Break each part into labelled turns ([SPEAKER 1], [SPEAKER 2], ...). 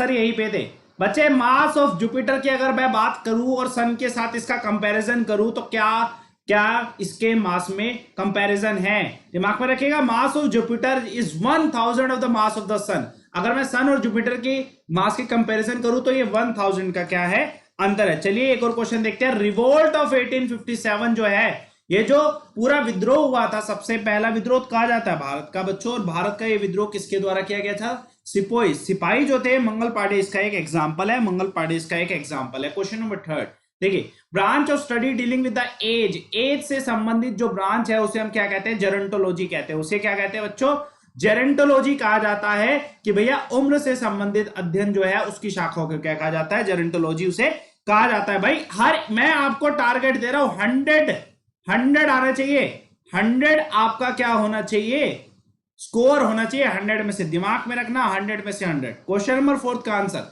[SPEAKER 1] Sir यहीं पे थे बच्चे। मास ऑफ जुपिटर की अगर मैं बात करूं और सन के साथ इसका कंपैरिजन करूं तो क्या क्या इसके मास में कंपैरिजन है? दिमाग में रखिएगा, mass of Jupiter is 1000 of the mass of the sun. अगर मैं सन और जुपिटर की मास की कंपैरिजन करूं तो ये 1000 का क्या है, अंतर है। चलिए एक और क्वेश्चन देखते हैं। रिवोल्ट ऑफ 1857 जो है, ये जो पूरा विद्रोह हुआ था, सबसे पहला विद्रोह कहा जाता है भारत का बच्चों, और भारत का ये विद्रोह किसके द्वारा किया गया था? सिपाही, सिपाही जो थे मंगल पांडे इसका एक एग्जांपल है, मंगल पांडे इसका एक एग्जांपल है। क्वेश्चन नंबर 3 देखिए, branch of study dealing with the age, age से संबंधित जो ब्रांच है उसे हम क्या कहते हैं? जेरोंटोलॉजी कहते हैं। उसे क्या कहते हैं बच्चों? जेरोंटोलॉजी कहा जाता है कि भैया उम्र से संबंधित अध्ययन जो है उसकी शाखाओं को क्या कहा जाता है? जेरोंटोलॉजी उसे कहा जाता है। भाई हर, मैं आपको टारगेट दे रहा हूं 100 आना चाहिए, 100 आपका क्या होना चाहिए? स्कोर होना चाहिए 100 में से। दिमाग में रखना 100 में से 100। क्वेश्चन नंबर 4 का answer,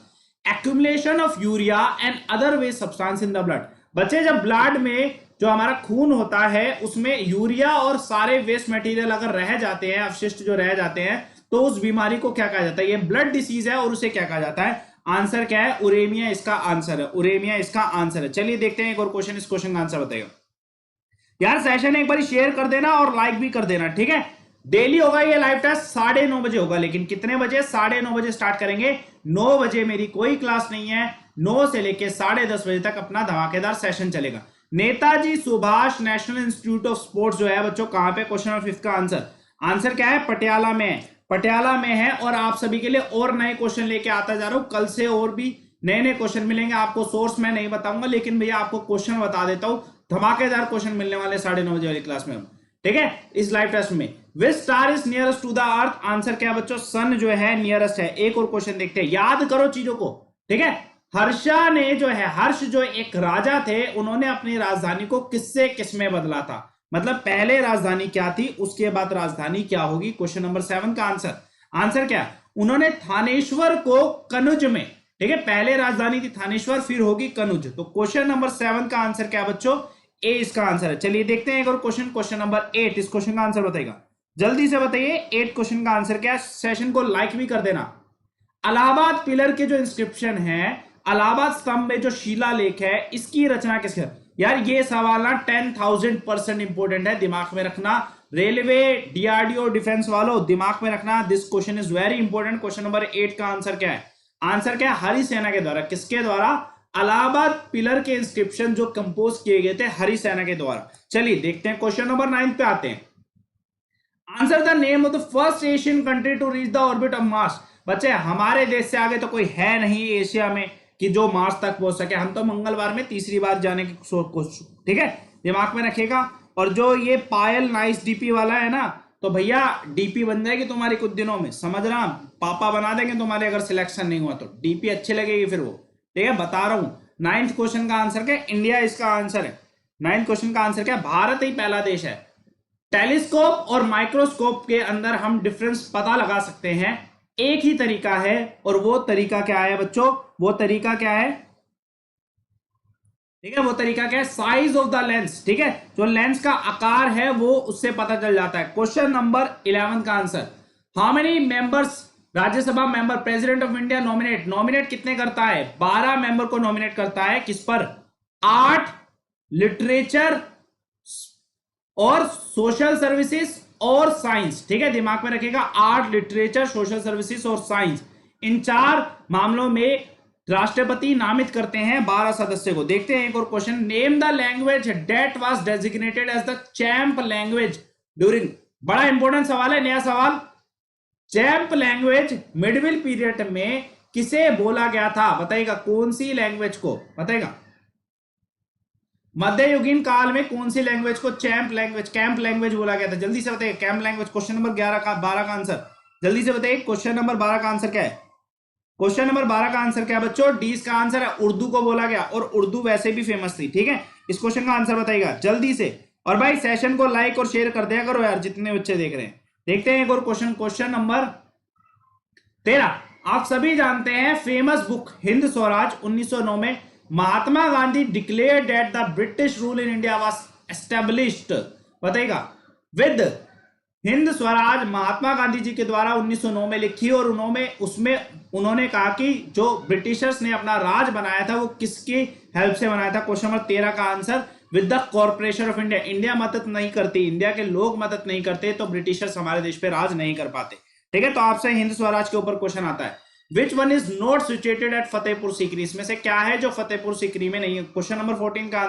[SPEAKER 1] accumulation of urea and other waste substance in the blood. बच्चे जब ब्लड में जो हमारा खून होता है उसमें यूरिया और सारे वेस्ट मटेरियल अगर रह जाते हैं, अवशिष्ट जो रह जाते हैं, तो उस बीमारी को क्या कहा जाता है? ये ब्लड डिसीज है और उसे क्या कहा जाता है? आंसर क्या है? उरेमिया इसका आंसर है, उरेमिया इसका आंसर है। चलिए देखते हैं एक और क्वेश्चन, इस क्वेश्चन का आंसर बताइएगा। यार सेशन एक बार शेयर कर देना और लाइक भी कर देना, ठीक है? डेली होगा ये लाइव टेस्ट, 9:30 बजे होगा। लेकिन कितने बजे? 9:30 बजे स्टार्ट करेंगे। 9 बजे मेरी कोई क्लास नहीं है, 9 से लेके 10:30 बजे तक अपना धमाकेदार सेशन चलेगा। Netaji Subhash national institute of sports जो है बच्चों, कहां पे? क्वेश्चन नंबर 5 का आंसर, आंसर क्या है? पटियाला में, पटियाला में है। और आप सभी के लिए और नए क्वेश्चन लेके आता जा रहा हूं कल से, और भी नए नए क्वेश्चन मिलेंगे आपको। सोर्स मैं नहीं बताऊंगा, लेकिन भैया आपको क्वेश्चन बता देता हूं, धमाकेदार क्वेश्चन मिलने वाले 9:30 बजे वाली क्लास में, ठीक है? इस लाइव टेस्ट में which star is nearest to the earth? Answer क्या बच्चों? सन जो है नियरेस्ट है। एक और क्वेश्चन देखते हैं, याद करो चीजों को, ठीक है? हर्षा ने जो है, हर्ष जो एक राजा थे, उन्होंने अपनी राजधानी को किससे किसमें बदला था? मतलब पहले राजधानी क्या थी, उसके बाद राजधानी क्या होगी? क्वेश्चन नंबर 7 का आंसर, आंसर क्या? उन्होंने थानेश्वर को कनुज में, ठीक है? पहले राजधानी थी थानेश्वर, फिर होगी कनुज। तो क्वेश्चन नंबर 7 का आंसर क्या बच्चों? ए इसका आंसर है। चलिए देखते हैं एक और क्वेश्चन, क्वेश्चन नंबर 8। इस क्वेश्चन का आंसर बताइएगा, जल्दी से बताइए 8 क्वेश्चन का आंसर क्या है। सेशन को लाइक भी कर देना। इलाहाबाद पिलर के जो इंस्क्रिप्शन है, इलाहाबाद स्तंभ में जो शिलालेख है, इसकी रचना किसने? यार ये सवाल ना 10,000% इंपोर्टेंट है, दिमाग में रखना। रेलवे, डीआरडीओ, डिफेंस वालों दिमाग में रखना, this question is very important. Question number 8 का आंसर क्या है? आंसर क्या है? हरिसेना के द्वारा। किसके द्वारा? इलाहाबाद पिलर के इंस्क्रिप्शन जो कंपोज किए गए थे हरिसेना के द्वारा। चलिए देखते हैं क्वेश्चन नंबर 9 पे आते हैं। Answer the name of the first Asian country to reach the orbit of Mars. बच्चे हमारे देश से आगे तो कोई है नहीं एशिया में कि जो मार्स तक पहुंच सके। हम तो मंगलवार में तीसरी बार जाने की कोशिश, ठीक है? दिमाग में रखिएगा। और जो ये पायल नाइस डीपी वाला है ना, तो भैया डीपी बन जाएगी तुम्हारी कुछ दिनों में, समझ रहा? पापा बना देंगे तुम्हारे अगर सिलेक्शन नहीं हुआ तो। डीपी अच्छी लगेगी फिर वो, ठीक है? बता रहा हूं। 9th क्वेश्चन का आंसर क्या? इंडिया इसका आंसर है। 9th क्वेश्चन का आंसर क्या? भारत ही पहला देश है। टेलीस्कोप और माइक्रोस्कोप के अंदर हम डिफरेंस पता लगा सकते हैं, एक ही तरीका है। और वो तरीका क्या है बच्चों? वो तरीका क्या है? ठीक है, वो तरीका क्या है? साइज ऑफ द लेंस, ठीक है? जो लेंस का आकार है वो उससे पता चल जाता है। क्वेश्चन नंबर 11 का answer, how many members Rajya Sabha member president of India nominate? Nominate कितने करता है? 12 मेंबर को नॉमिनेट करता है। किस पर? 8 लिटरेचर और सोशल सर्विसेज और साइंस, ठीक है? दिमाग में रखिएगा, 8 लिटरेचर, सोशल सर्विसेज और साइंस, इन 4 मामलों में राष्ट्रपति नामित करते हैं 12 सदस्य को। देखते हैं एक और question, name the language that was designated as the champ language during. बड़ा इंपॉर्टेंट सवाल है, नया सवाल। चैंप लैंग्वेज मिडविल पीरियड में किसे बोला गया था? बताइएगा, कौन सी लैंग्वेज को? बताइएगा, मध्ययुगीन काल में कौन सी लैंग्वेज को चैंप लैंग्वेज, कैंप लैंग्वेज बोला गया था? जल्दी से बताइए, कैंप लैंग्वेज। क्वेश्चन नंबर 12 का आंसर जल्दी से बताइए। क्वेश्चन नंबर 12 का आंसर क्या है? क्वेश्चन नंबर 12 का आंसर क्या है बच्चों? डी इसका आंसर है। उर्दू को बोला गया, और उर्दू वैसे भी फेमस थी, ठीक है? इस क्वेश्चन का आंसर बताइएगा जल्दी से। और भाई सेशन को लाइक और शेयर कर दिया करो यार, जितने बच्चे देख रहे हैं। देखते हैं एक और क्वेश्चन, क्वेश्चन नंबर 13। आप सभी जानते हैं फेमस बुक हिंद स्वराज 1909 में Mahatma Gandhi declared that the British rule in India was established, बताइएगा, विद हिंद स्वराज महात्मा गांधी जी के द्वारा 1909 में लिखी और उन्होंने कहा कि जो ब्रिटिशर्स ने अपना राज बनाया था वो किसकी हेल्प से बनाया था। क्वेश्चन नंबर 13 का answer with the corporation of India. India मदद नहीं करती, इंडिया के लोग मदद नहीं करते तो ब्रिटिशर्स हमारे देश पे राज नहीं कर पाते। ठीक है, तो आपसे हिंद स्वराज के ऊपर क्वेश्चन आता है, which one is not situated at Fatehpur Sikri. इसमें से क्या है जो फतेहपुर सीकरी में नहीं है। क्वेश्चन नंबर 14 का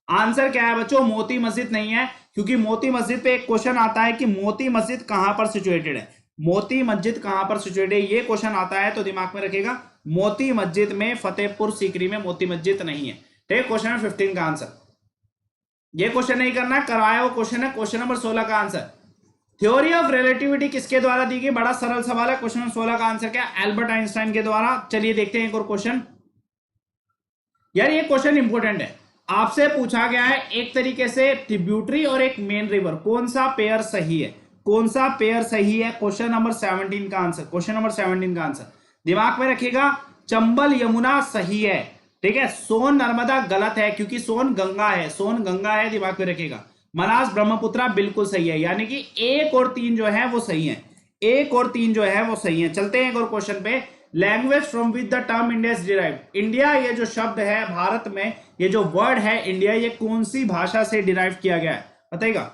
[SPEAKER 1] आंसर क्या है बच्चों, मोती मस्जिद नहीं है, क्योंकि मोती मस्जिद पे एक क्वेश्चन आता है कि मोती मस्जिद कहां पर सिचुएटेड है। मोती मस्जिद कहां पर सिचुएटेड है, ये क्वेश्चन आता है तो दिमाग में रखिएगा, मोती मस्जिद में फतेहपुर सीकरी में मोती मस्जिद नहीं है। ठीक है, क्वेश्चन नंबर 15 का आंसर, ये क्वेश्चन नहीं करना, करवाया वो क्वेश्चन है। क्वेश्चन नंबर 16 का आंसर, थ्योरी ऑफ रिलेटिविटी किसके द्वारा दी गई। बड़ा सरल सवाल है। क्वेश्चन नंबर 16 का आंसर क्या, एल्बर्ट आइंस्टाइन के द्वारा। चलिए देखते हैं एक और क्वेश्चन। यार ये क्वेश्चन इंपॉर्टेंट है, आपसे पूछा गया है एक तरीके से ट्रिब्यूटरी और एक मेन रिवर, कौन सा पेयर सही है, कौन सा पेयर सही है। क्वेश्चन नंबर 17 का आंसर, क्वेश्चन नंबर 17 का आंसर दिमाग में रखिएगा, चंबल यमुना सही है। ठीक है, सोन नर्मदा गलत है क्योंकि सोन गंगा है, सोन गंगा है, दिमाग में रखिएगा। मनास ब्रह्मपुत्रा बिल्कुल सही है, यानी कि 1 और 3 जो है वो सही है, 1 और 3 जो है वो सही है। चलते हैं एक और क्वेश्चन पे, language from which the term India is derived. India ये जो शब्द है भारत में, ये जो वर्ड है इंडिया, ये कौन सी भाषा से डिराइव किया गया है, बताइएगा।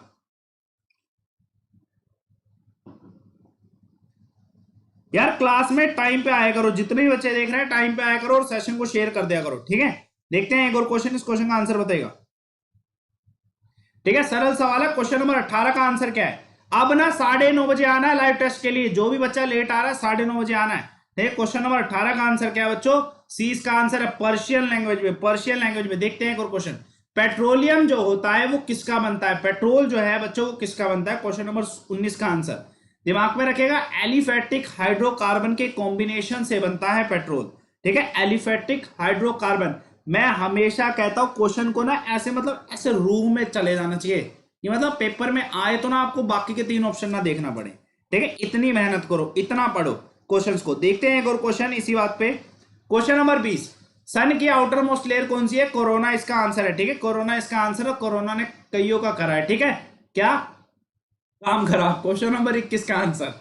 [SPEAKER 1] यार क्लास में टाइम पे आया करो, जितने भी बच्चे देख रहे हैं टाइम पे आया करो और सेशन को शेयर कर दिया करो। ठीक है, देखते हैं एक और क्वेश्चन, इस क्वेश्चन का आंसर बताइएगा। ठीक है, सरल सवाल है। क्वेश्चन नंबर 18 का आंसर क्या है, अब ना 9:30 बजे आना है लाइव टेस्ट के लिए, जो भी बच्चा लेट आ रहा है 9:30 बजे आना है। ठीक, क्वेश्चन नंबर 18 का आंसर क्या है बच्चों, सी इसका आंसर है पर्शियन लैंग्वेज में, पर्शियन लैंग्वेज में। देखते हैं एक और क्वेश्चन, पेट्रोलियम जो होता है वो किसका बनता है, पेट्रोल जो है बच्चों वो किसका बनता है। क्वेश्चन नंबर 19 का आंसर दिमाग में रखेगा, एलिफेटिक हाइड्रोकार्बन के कॉम्बिनेशन से बनता है पेट्रोल। ठीक है, एलिफेटिक हाइड्रोकार्बन। मैं हमेशा कहता हूं क्वेश्चन को ना ऐसे मतलब ऐसे रूम में चले जाना चाहिए, ये मतलब पेपर में आए तो ना आपको बाकी के 3 ऑप्शन ना देखना पड़े। ठीक है, इतनी मेहनत करो, इतना पढ़ो क्वेश्चंस को। देखते हैं एक और क्वेश्चन इसी बात पे, क्वेश्चन नंबर 20, सन की आउटर मोस्ट लेयर कौन सी है, कोरोना इसका आंसर है। ठीक है, कोरोना इसका आंसर है, कोरोना ने कईयों का करा है। ठीक है, क्या काम करा। क्वेश्चन नंबर 21 का आंसर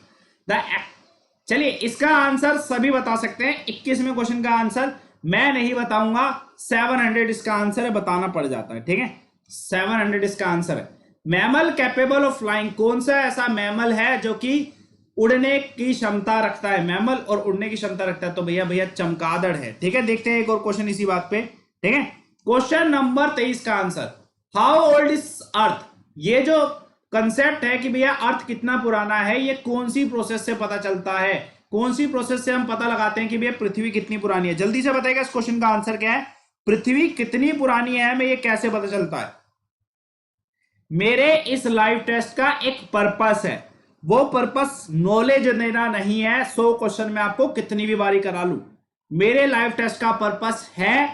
[SPEAKER 1] चलिए इसका आंसर सभी बता सकते हैं, 21वें क्वेश्चन का आंसर मैं नहीं बताऊंगा, 700 इसका आंसर है, बताना पड़ जाता है। ठीक है, 700 इसका आंसर है। मैमल कैपेबल ऑफ फ्लाइंग, कौन सा ऐसा मैमल है जो कि उड़ने की क्षमता रखता है, मैमल और उड़ने की क्षमता रखता है, तो भैया भैया चमगादड़ है। ठीक है, देखते हैं एक और क्वेश्चन इसी बात पे। ठीक है, क्वेश्चन नंबर 23 का answer, how old is earth. ये जो कंसेप्ट है कि भैया अर्थ कितना पुराना है, ये कौन सी प्रोसेस से पता चलता है, कौन सी प्रोसेस से हम पता लगाते हैं कि भैया पृथ्वी कितनी पुरानी है। जल्दी से बताइएगा इस क्वेश्चन का आंसर क्या है, पृथ्वी कितनी पुरानी है, हमें ये कैसे पता चलता है। मेरे इस लाइव टेस्ट का एक पर्पस है, वो पर्पस नॉलेज देना नहीं है। 100 क्वेश्चन में आपको कितनी भी बारी करा लूं, मेरे लाइव टेस्ट का पर्पस है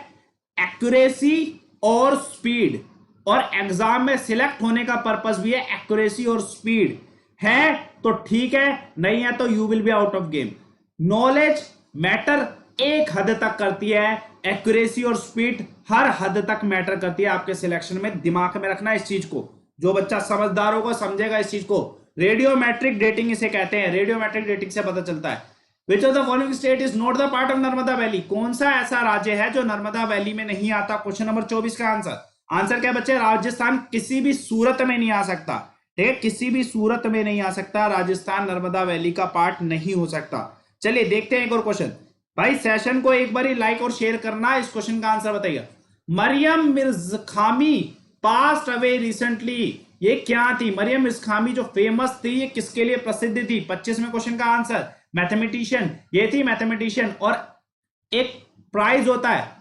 [SPEAKER 1] एक्यूरेसी और स्पीड, और एग्जाम में सिलेक्ट होने का पर्पस भी है एक्यूरेसी और स्पीड। है तो ठीक है, नहीं है तो you will be out of game. Knowledge matter एक हद तक करती है, एक्यूरेसी और स्पीड हर हद तक मैटर करती है आपके सिलेक्शन में। दिमाग में रखना इस चीज को, जो बच्चा समझदार होगा समझेगा इस चीज को। रेडियोमेट्रिक डेटिंग इसे कहते हैं, रेडियोमेट्रिक डेटिंग से पता चलता है। Which of the following state is not the part of Narmada valley, कौन सा ऐसा राज्य है जो नर्मदा वैली में नहीं आता। क्वेश्चन नंबर 24 का आंसर क्या बच्चे, राजस्थान किसी भी सूरत में नहीं आ सकता। ठीक है, किसी भी सूरत में नहीं आ सकता, राजस्थान नर्मदा वैली का पार्ट नहीं हो सकता। चलिए देखते हैं एक और क्वेश्चन। भाई सेशन को एक बार लाइक और शेयर करना, इस क्वेश्चन का आंसर बताइएगा। मरियम मिर्जखामी पास्ट अवे रिसेंटली, ये क्या थी मरियम मिर्जखामी जो फेमस थी, ये किसके लिए प्रसिद्ध थी। 25वें क्वेश्चन का आंसर मैथमेटिशियन, ये थी मैथमेटिशियन। और एक प्राइज होता है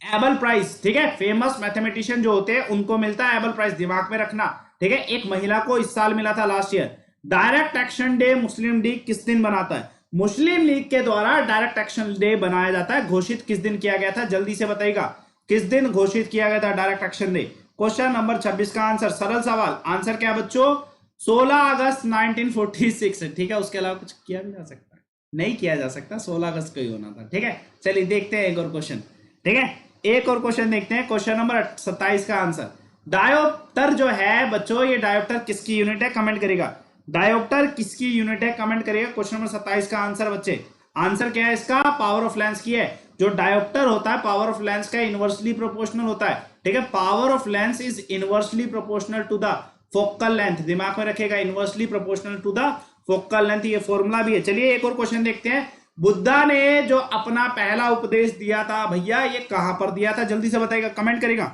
[SPEAKER 1] एबल प्राइज, ठीक है, फेमस मैथमेटिशियन जो होते हैं उनको मिलता है एबल प्राइज, दिमाग में रखना। ठीक है, एक महिला को इस साल मिला था, last year. Direct action day Muslim League किस दिन बनाता है, मुस्लिम लीग के द्वारा डायरेक्ट एक्शन डे बनाया जाता है, घोषित किस दिन किया गया था, जल्दी से बताइएगा किस दिन घोषित किया गया था direct action day. Question number 26 का आंसर, सरल सवाल, आंसर क्या बच्चों, 16 अगस्त 1946। ठीक है, उसके अलावा कुछ किया नहीं जा सकता, नहीं किया जा सकता, 16 अगस्त को ही होना था। ठीक है, चलिए देखते हैं एक और क्वेश्चन। ठीक है, एक और क्वेश्चन देखते हैं, क्वेश्चन नंबर 27 का आंसर। डायोप्टर जो है बच्चों, ये डायोप्टर किसकी यूनिट है, कमेंट करेगा। डायोप्टर किसकी यूनिट है, कमेंट करेगा। क्वेश्चन नंबर 27 का आंसर बच्चे, आंसर क्या है इसका, पावर ऑफ लेंस की है। जो डायोप्टर होता है पावर ऑफ लेंस का इनवर्सली प्रोपोर्शनल होता है, ठीक है। Power of lens is inversely proportional to the focal length, दिमाग में रखेगा, inversely proportional to the focal length, ये फॉर्मूला भी है। चलिए एक और क्वेश्चन देखते हैं। बुद्धा ने जो अपना पहला उपदेश दिया था भैया, ये कहां पर दिया था, जल्दी से बताएगा, कमेंट करेगा।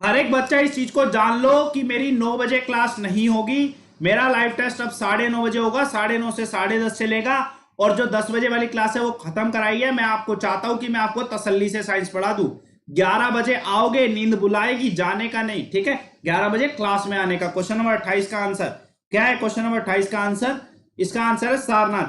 [SPEAKER 1] हर एक बच्चा इस चीज को जान लो कि मेरी 9 बजे क्लास नहीं होगी, मेरा लाइव टेस्ट अब 9:30 बजे होगा, 9:30 से 10:30 चलेगा, और जो 10 बजे वाली क्लास है वो खत्म कराई है। मैं आपको चाहता हूं कि मैं आपको तसल्ली से साइंस पढ़ा दूं। 11 बजे आओगे, नींद बुलाएगी, जाने का नहीं, ठीक है, 11 बजे क्लास में आने का। क्वेश्चन नंबर 28 का आंसर क्या है, क्वेश्चन नंबर 28 का आंसर, इसका आंसर है सारनाथ,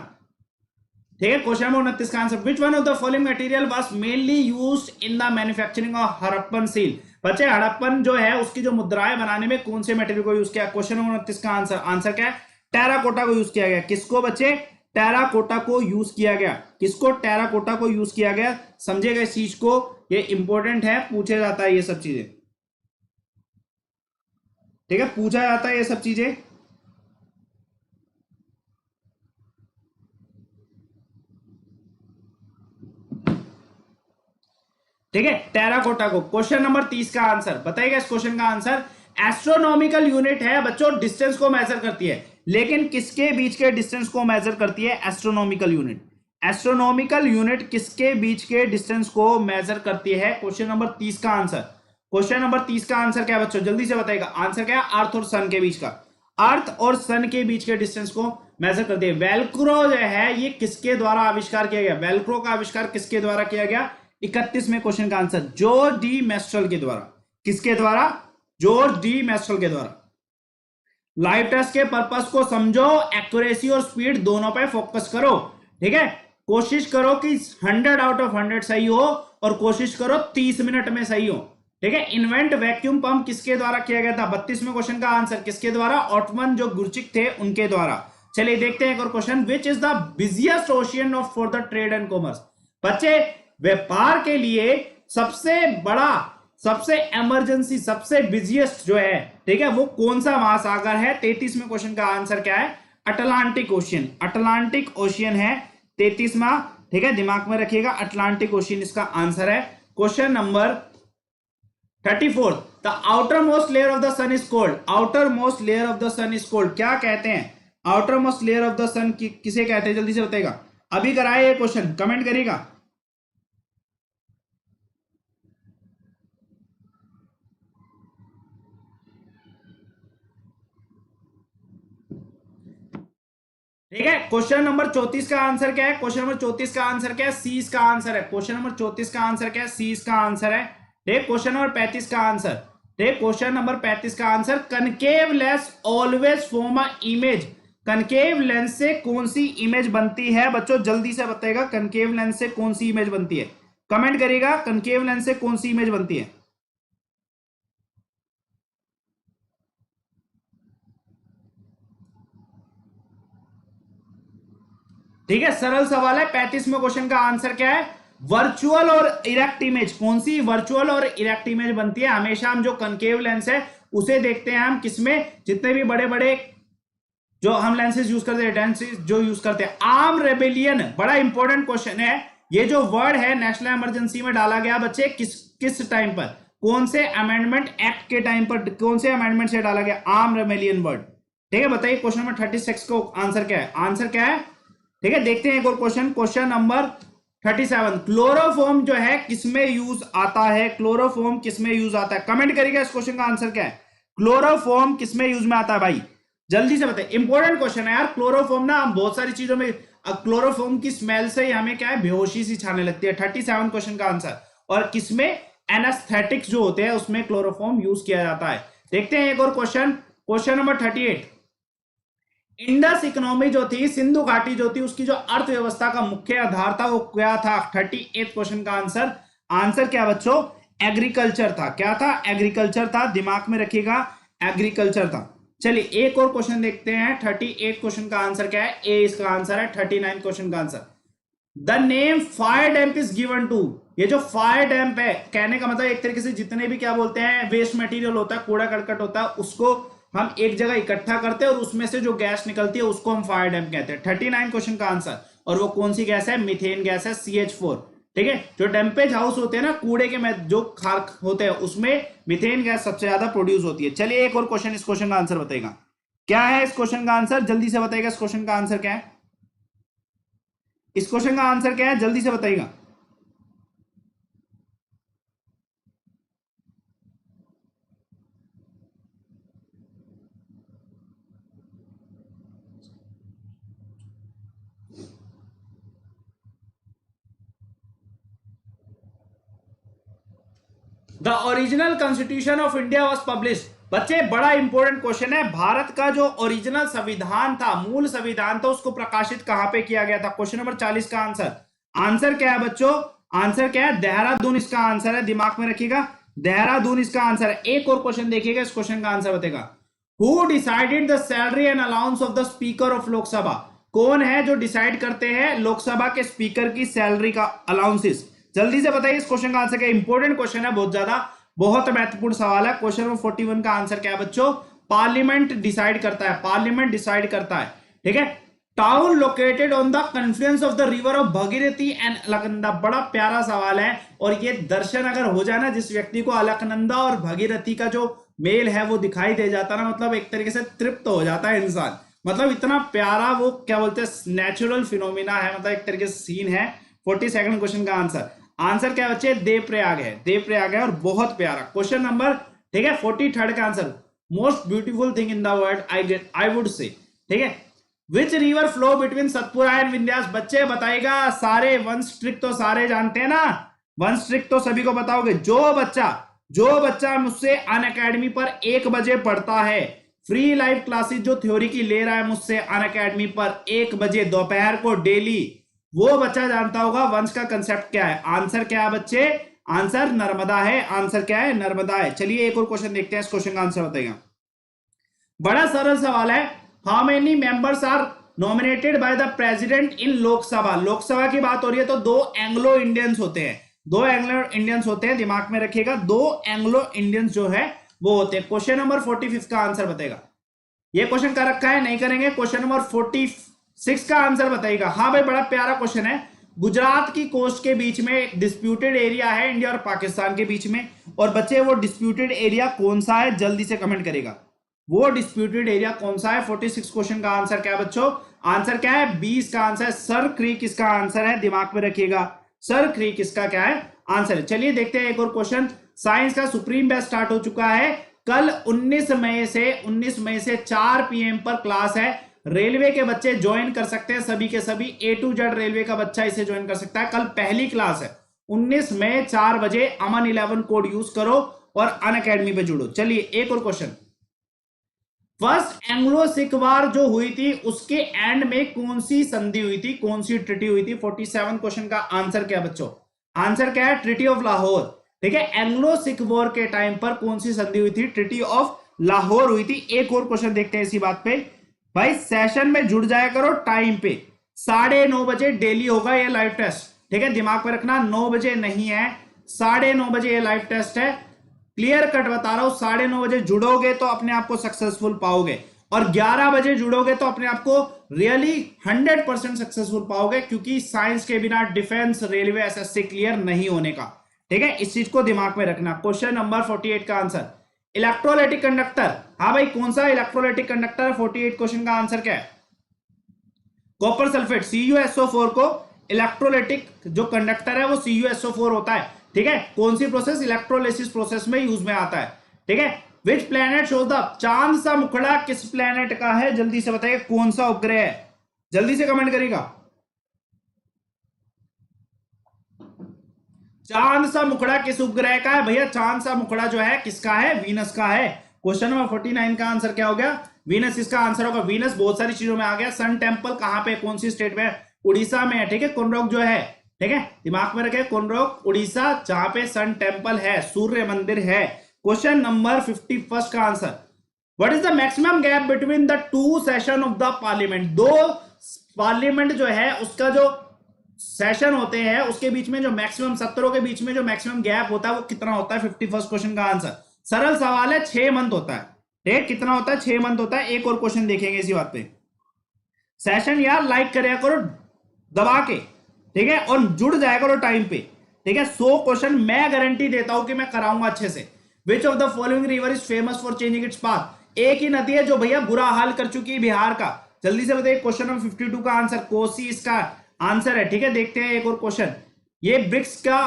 [SPEAKER 1] ठीक है। क्वेश्चन नंबर 29 का answer, which one of the following material was mainly used in the manufacturing of Harappan seal. बच्चे हड़प्पन जो है उसकी जो मुद्राएं बनाने में कौन से मटेरियल को यूज किया। क्वेश्चन नंबर 29 का आंसर, आंसर क्या है, टेराकोटा को यूज किया गया। किसको बच्चे, टेराकोटा को यूज किया गया। किसको, टेराकोटा को यूज किया गया। समझेगा इस चीज को, ये इंपॉर्टेंट है, पूछा जाता है ये सब चीजें, ठीक है, पूछा जाता है ये सब चीजें। ठीक है, टेराकोटा को। क्वेश्चन नंबर 30 का आंसर बताइएगा, इस क्वेश्चन का आंसर, एस्ट्रोनॉमिकल यूनिट है बच्चों, डिस्टेंस को मेजर करती है, लेकिन किसके बीच के डिस्टेंस को मेजर करती है, एस्ट्रोनॉमिकल यूनिट। एस्ट्रोनॉमिकल यूनिट किसके बीच के डिस्टेंस को मेजर करती है। क्वेश्चन नंबर 30 का आंसर, क्वेश्चन नंबर 30 का आंसर क्या है बच्चों, जल्दी से बताइएगा, आंसर क्या है, अर्थ और सन के बीच का, अर्थ और सन के बीच के डिस्टेंस को मेजर करती है। वेलक्रो जो है ये किसके द्वारा आविष्कार किया गया, वेलक्रो का आविष्कार किसके द्वारा किया गया, 31वें क्वेश्चन का आंसर, जॉर्ज डी मेस्ट्रल के द्वारा। किसके द्वारा, जॉर्ज डी मेस्ट्रल के द्वारा। लाइव टेस्ट के पर्पस को समझो, एक्यूरेसी और स्पीड दोनों पे फोकस करो, ठीक है। कोशिश करो कि 100 आउट ऑफ 100 सही हो, और कोशिश करो 30 मिनट में सही हो, ठीक है। इन्वेंट वैक्यूम पंप किसके द्वारा किया गया था, 32वें क्वेश्चन का आंसर, किसके द्वारा, ऑटमन जो गुरचिक थे उनके द्वारा। चलिए देखते हैं एक और question, which is the busiest ocean of for the trade and commerce. बच्चे व्यापार के लिए सबसे बड़ा, सबसे इमरजेंसी, सबसे बिजिएस्ट जो है, ठीक है, वो कौन सा महासागर है। 33वें क्वेश्चन का आंसर क्या है, अटलांटिक ओशियन। अटलांटिक ओशियन है 33वां, ठीक है, दिमाग में रखिएगा, अटलांटिक ओशियन इसका आंसर है। Question number 34, the outermost layer of the sun is called. Outermost layer of the sun is called, क्या कहते हैं, outermost layer of the sun किसे कहते हैं, जल्दी से बताएगा। अभी कराए ये क्वेश्चन, कमेंट करिएगा। ठीक है, क्वेश्चन नंबर 34 का आंसर क्या है, क्वेश्चन नंबर 34 का आंसर क्या है, सी इसका आंसर है। क्वेश्चन नंबर 34 का आंसर क्या है, सी इसका आंसर है। ठीक, क्वेश्चन नंबर 35 का आंसर, ठीक, क्वेश्चन नंबर 35 का answer, concave lens always form a image. Concave lens से कौन सी इमेज बनती है बच्चों, जल्दी से बताएगा, कनकेव लेंस से कौन सी इमेज बनती है, कमेंट करिएगा, कनकेव लेंस से कौन सी इमेज बनती है। ठीक है, सरल सवाल है। 35वें क्वेश्चन का आंसर क्या है, वर्चुअल और इरेक्ट इमेज। कौन सी वर्चुअल और इरेक्ट इमेज बनती है, हमेशा हम जो कनकेव लेंस है उसे देखते हैं हम किसमें, जितने भी बड़े बड़े जो हम लेंसेज यूज करते हैं, लेंसेज जो यूज करते हैं। आर्म रेबेलियन, बड़ा इंपॉर्टेंट क्वेश्चन है, ये जो वर्ड है नेशनल इमरजेंसी में डाला गया बच्चे, किस टाइम पर, कौन से अमेंडमेंट एक्ट के टाइम पर, कौन से अमेंडमेंट से डाला गया आर्म रेबेलियन वर्ड। ठीक है, बताइए क्वेश्चन नंबर 36 को आंसर क्या है, आंसर क्या है। ठीक है, देखते हैं एक और क्वेश्चन, क्वेश्चन नंबर 37, क्लोरोफॉर्म जो है किसमें यूज आता है, क्लोरोफॉर्म किसमें यूज आता है, कमेंट करिएगा इस क्वेश्चन का आंसर क्या है, क्लोरोफॉर्म किसमें यूज में आता है भाई, जल्दी से बताइए, इंपॉर्टेंट क्वेश्चन है यार। क्लोरोफॉर्म ना हम बहुत सारी चीजों में, क्लोरोफॉर्म की स्मेल से ही हमें क्या है, बेहोशी सी छाने लगती है। 37 क्वेश्चन का आंसर, और किसमें, एनेस्थेटिक्स जो होते हैं उसमें क्लोरोफॉर्म यूज किया जाता है। देखते हैं एक और question, question number 38, Indus economy जो थी, सिंधु घाटी जो थी, उसकी जो अर्थव्यवस्था का मुख्य आधार था वो क्या था। 38 क्वेश्चन का आंसर, आंसर क्या बच्चों, एग्रीकल्चर था। क्या था, एग्रीकल्चर था, दिमाग में रखिएगा, एग्रीकल्चर था। चलिए एक और क्वेश्चन देखते हैं, 38 क्वेश्चन का आंसर क्या है, ए इसका आंसर है। 39 क्वेश्चन का answer, the name fire damp is given to, ये जो फायर डैम्प है, कहने का मतलब एक तरीके से जितने भी क्या बोलते हैं वेस्ट मटेरियल होता है, कूड़ा करकट होता है, उसको हम एक जगह इकट्ठा करते हैं और उसमें से जो गैस निकलती है उसको हम फायर डैम्प कहते हैं। 39 क्वेश्चन का आंसर। और वो कौन सी गैस है? मीथेन गैस है, CH4। ठीक है, जो डैम्पेज हाउस होते हैं ना, कूड़े के जो खाक होते हैं, उसमें मीथेन गैस सबसे ज्यादा प्रोड्यूस होती है। चलिए एक और क्वेश्चन, इस क्वेश्चन का आंसर बताएगा क्या है? इस क्वेश्चन का आंसर जल्दी से बताइएगा। इस क्वेश्चन का आंसर क्या है? इस क्वेश्चन का आंसर क्या है? जल्दी से बताइएगा। The original constitution of India was publish. बच्चे बड़ा इंपॉर्टेंट क्वेश्चन है, भारत का जो ओरिजिनल संविधान था, मूल संविधान था, उसको प्रकाशित कहां पे किया गया था? क्वेश्चन नंबर 40 का आंसर। आंसर क्या है बच्चों? आंसर क्या है? देहरादून इसका आंसर है, दिमाग में रखिएगा, देहरादून इसका आंसर है। एक और क्वेश्चन देखिएगा, इस क्वेश्चन का आंसर बताएगा। Who decided the salary and allowance of the speaker of Lok Sabha? कौन है जो डिसाइड करते हैं लोकसभा के स्पीकर की सैलरी का अलाउंसेस? जल्दी से बताइए इस क्वेश्चन का आंसर क्या? इंपॉर्टेंट क्वेश्चन है, बहुत ज्यादा, बहुत महत्वपूर्ण सवाल है। क्वेश्चन नंबर 41 का आंसर क्या है बच्चों? पार्लियामेंट डिसाइड करता है, पार्लियामेंट डिसाइड करता है। ठीक है। Town located on the confluence of the river of Bhagirathi and Alaknanda. बड़ा प्यारा सवाल है, और ये दर्शन अगर हो जाए ना जिस व्यक्ति को, अलकनंदा और भगीरथी का जो मेल है वो दिखाई दे जाता ना, मतलब एक तरीके से तृप्त हो जाता है इंसान। मतलब इतना प्यारा वो क्या बोलते हैं, नेचुरल फिनोमिना है, मतलब एक तरीके से सीन है। 42 क्वेश्चन का आंसर, आंसर क्या बच्चे? देवप्रयाग है, देवप्रयाग है, और बहुत प्यारा क्वेश्चन नंबर। ठीक है, 43 का answer, most beautiful thing in the world I would say. ठीक है, which river flow between Satpura and Vindhyas? बच्चे बताइएगा, सारे वंश ट्रिक तो सारे जानते हैं ना, वंश ट्रिक तो सभी को बताओगे। जो बच्चा मुझसे अन अकेडमी पर 1 बजे पढ़ता है, फ्री लाइव क्लासेस जो थ्योरी की ले रहा है मुझसे अन अकेडमी पर 1 बजे दोपहर को डेली, वो बच्चा जानता होगा वंश का कंसेप्ट क्या है। आंसर क्या है बच्चे? आंसर नर्मदा है। आंसर क्या है? नर्मदा है। चलिए एक और क्वेश्चन देखते हैं, इस क्वेश्चन का आंसर बताइएगा। बड़ा सरल सवाल है। How many members are nominated by the president in Lok Sabha? Lok Sabha की बात हो रही है तो 2 एंग्लो इंडियंस होते हैं, 2 एंग्लो इंडियंस होते हैं, दिमाग में रखिएगा, 2 एंग्लो इंडियंस जो है वो होते हैं। क्वेश्चन नंबर 45 का आंसर बताएगा। ये क्वेश्चन कर रखा है, नहीं करेंगे। क्वेश्चन नंबर 46 का आंसर बताइएगा। हाँ भाई, बड़ा प्यारा क्वेश्चन है। गुजरात की कोस्ट के बीच में डिस्प्यूटेड एरिया है इंडिया और पाकिस्तान के बीच में, और बच्चे वो डिस्प्यूटेड एरिया कौन सा है? जल्दी से कमेंट करेगा, वो डिस्प्यूटेड एरिया कौन सा है? 46 क्वेश्चन का आंसर क्या है बच्चों? आंसर क्या है? 20 का आंसर है सर क्रीक, इसका आंसर है, दिमाग में रखिएगा, सर क्रीक इसका क्या है? आंसर है। चलिए देखते हैं एक और क्वेश्चन। साइंस का सुप्रीम बैच स्टार्ट हो चुका है। कल 19 मई से 4 PM पर क्लास है। रेलवे के बच्चे ज्वाइन कर सकते हैं, सभी के सभी, A to Z रेलवे का बच्चा इसे ज्वाइन कर सकता है। कल पहली क्लास है, 19 मई 4 बजे। अमन 11 कोड यूज करो और अन अकेडमी पे जुड़ो। चलिए एक और क्वेश्चन। फर्स्ट एंग्लो सिख वार जो हुई थी उसके एंड में कौन सी संधि हुई थी, कौन सी ट्रिटी हुई थी? 47 क्वेश्चन का आंसर क्या बच्चों? आंसर क्या है? Treaty of Lahore. ठीक है, एंग्लो सिख वॉर के टाइम पर कौन सी संधि हुई थी? ट्रिटी ऑफ लाहौर हुई थी। एक और क्वेश्चन देखते हैं इसी बात पे। भाई सेशन में जुड़ जाया करो टाइम पे, 9:30 बजे डेली होगा ये लाइव टेस्ट। ठीक है, दिमाग में रखना, 9 बजे नहीं है, 9:30 बजे ये लाइव टेस्ट है। क्लियर कट बता रहा हूं, 9:30 बजे जुड़ोगे तो अपने आप को सक्सेसफुल पाओगे, और 11 बजे जुड़ोगे तो अपने आप को रियली 100% सक्सेसफुल पाओगे, क्योंकि साइंस के बिना डिफेंस, रेलवे, SSC क्लियर नहीं होने का। ठीक है, इस चीज को दिमाग में रखना। क्वेश्चन नंबर 48 का आंसर, इलेक्ट्रोलाइटिक कंडक्टर। हाँ भाई, कौन सा इलेक्ट्रोलाइटिक कंडक्टर? 48 क्वेश्चन का आंसर क्या है? कॉपर सल्फेट, CuSO4 को इलेक्ट्रोलाइटिक जो कंडक्टर है वो CuSO4 होता है। ठीक है, कौन सी प्रोसेस? इलेक्ट्रोलिसिस प्रोसेस में यूज में आता है। ठीक है, विच प्लेनेट शोज द, चांद सा मुखड़ा किस प्लेनेट का है? जल्दी से बताइए, कौन सा उपग्रह है? जल्दी से कमेंट करिएगा। चांद सा मुखड़ा किस उपग्रह का है? भैया चांद सा मुखड़ा जो है किसका है? वीनस का है। क्वेश्चन नंबर 49 का आंसर क्या हो गया? वीनस इसका आंसर होगा। वीनस बहुत सारी चीजों में आ गया। सन टेम्पल कहां पे, कौन सी स्टेट में? उड़ीसा में है। ठीक है, कोनरोक जो है, ठीक है, दिमाग में रखे, कोनरोक उड़ीसा, जहां पे सन टेम्पल है, सूर्य मंदिर है। क्वेश्चन नंबर 51 का answer, what is the maximum gap between the 2 session of the parliament? 2 parliament जो है उसका जो सेशन होते हैं उसके बीच में जो मैक्सिमम सत्रों के बीच में जो मैक्सिमम गैप होता है वो कितना होता है? 51st क्वेश्चन का आंसर। सरल सवाल है, 6 मंथ होता है। ठीक, कितना होता है? 6 मंथ होता है। एक और क्वेश्चन देखेंगे इसी बात पे। सेशन यार लाइक करेगा करो दबा के, ठीक है, और जुड़ जाया करो टाइम पे, ठीक है। 100 क्वेश्चन मैं गारंटी देता हूं कि मैं कराऊंगा अच्छे से। विच of the following river is famous for changing its path? एक ही नदी है जो भैया बुरा हाल कर चुकी है बिहार का। जल्दी से बताइए क्वेश्चन नंबर 52 का आंसर कोसी इसका आंसर है। ठीक है, देखते हैं एक और क्वेश्चन। ये ब्रिक्स का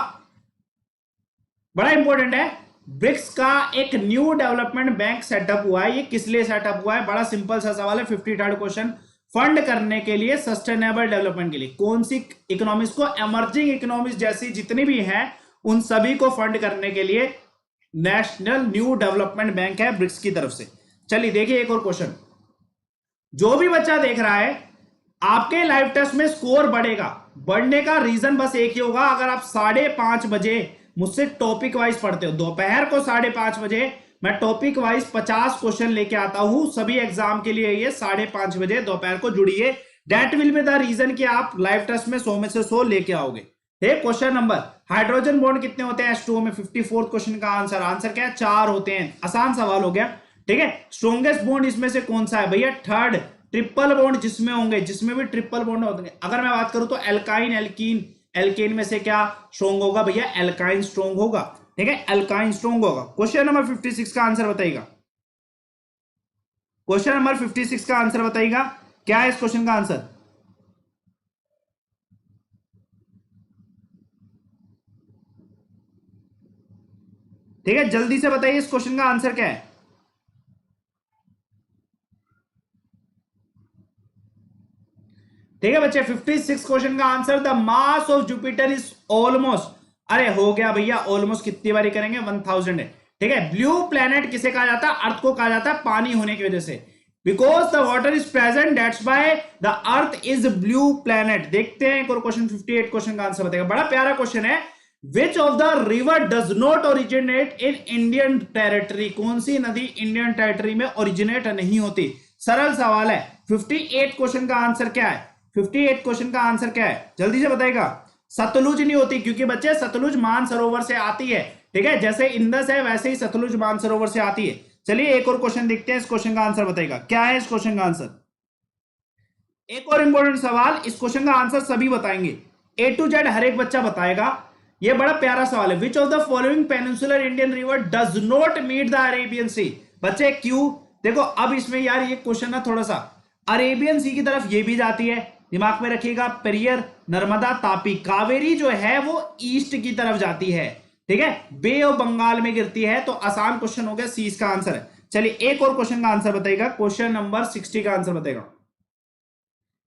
[SPEAKER 1] बड़ा इंपॉर्टेंट है। ब्रिक्स का एक न्यू डेवलपमेंट बैंक सेटअप हुआ है, ये किस लिए सेटअप हुआ है? बड़ा सिंपल सा सवाल है। 53rd क्वेश्चन, फंड करने के लिए, सस्टेनेबल डेवलपमेंट के लिए। कौन सी इकोनॉमिक्स को? एमर्जिंग इकोनॉमिक्स जैसी जितनी भी हैं उन सभी को फंड करने के लिए नेशनल न्यू डेवलपमेंट बैंक है ब्रिक्स की तरफ से। चलिए देखिए एक और क्वेश्चन। जो भी बच्चा देख रहा है, आपके लाइव टेस्ट में स्कोर बढ़ेगा। बढ़ने का रीजन बस एक ही होगा, अगर आप 5:30 बजे मुझसे टॉपिक वाइज पढ़ते हो। दोपहर को 5:30 बजे मैं टॉपिक वाइज 50 क्वेश्चन लेके आता हूं सभी एग्जाम के लिए। ये 5:30 बजे दोपहर को जुड़िए। That will be the reason कि आप लाइव टेस्ट में 100 में से 100 लेके आओगे। क्वेश्चन नंबर, हाइड्रोजन बॉन्ड कितने होते हैं H2O में? 54th क्वेश्चन का आंसर, आंसर क्या है? 4 होते हैं। आसान सवाल हो गया, ठीक है। स्ट्रॉन्गेस्ट बॉन्ड इसमें से कौन सा है भैया? थर्ड। ट्रिपल बॉन्ड जिसमें होंगे, जिसमें भी ट्रिपल बॉन्ड होंगे, अगर मैं बात करूं तो एल्काइन, एल्कीन, एल्केन में से क्या स्ट्रॉन्ग होगा भैया? एल्काइन स्ट्रॉन्ग होगा, ठीक है, एल्काइन स्ट्रॉन्ग होगा। क्वेश्चन नंबर 56 का आंसर बताइएगा। क्वेश्चन नंबर 56 का आंसर बताइएगा, क्या है इस क्वेश्चन का आंसर? ठीक है, जल्दी से बताइए इस क्वेश्चन का आंसर क्या है? ठीक है बच्चे, 56 क्वेश्चन का answer, the mass of Jupiter is almost, अरे हो गया भैया, ऑलमोस्ट कितनी बारी करेंगे? 1000 है। ठीक है, ब्लू प्लेनेट किसे कहा जाता है? अर्थ को कहा जाता है, पानी होने की वजह से। Because the water is present that's why the earth is blue planet. देखते हैं एक और क्वेश्चन, 58 क्वेश्चन का आंसर बताएगा। बड़ा प्यारा क्वेश्चन है। Which of the river does not originate in Indian territory? कौन सी नदी इंडियन टेरिटरी में ओरिजिनेट नहीं होती? सरल सवाल है। 58 क्वेश्चन का आंसर क्या है? 58 क्वेश्चन का आंसर क्या है? जल्दी से बताएगा। सतलुज नहीं होती, क्योंकि बच्चे सतलुज मानसरोवर से आती है, ठीक है। जैसे इंदस है वैसे ही सतलुज मानसरोवर से आती है। चलिए एक और क्वेश्चन देखते हैं, इस क्वेश्चन का आंसर बताएगा। क्या है इस क्वेश्चन का आंसर? एक और इंपॉर्टेंट सवाल, इस क्वेश्चन का आंसर सभी बताएंगे, A to Z हर एक बच्चा बताएगा। यह बड़ा प्यारा सवाल है। Which of the following peninsular Indian river does not meet the Arabian sea? बच्चे क्यों? देखो अब इसमें यार ये क्वेश्चन ना थोड़ा सा अरेबियन सी की तरफ ये भी जाती है, दिमाग में रखिएगा। पेरियर, नर्मदा, तापी, कावेरी जो है वो ईस्ट की तरफ जाती है, ठीक है, बे ऑफ बंगाल में गिरती है। तो आसान क्वेश्चन हो गया, सी इसका आंसर है। चलिए एक और क्वेश्चन का आंसर बताइएगा। क्वेश्चन नंबर 60 का आंसर बताएगा।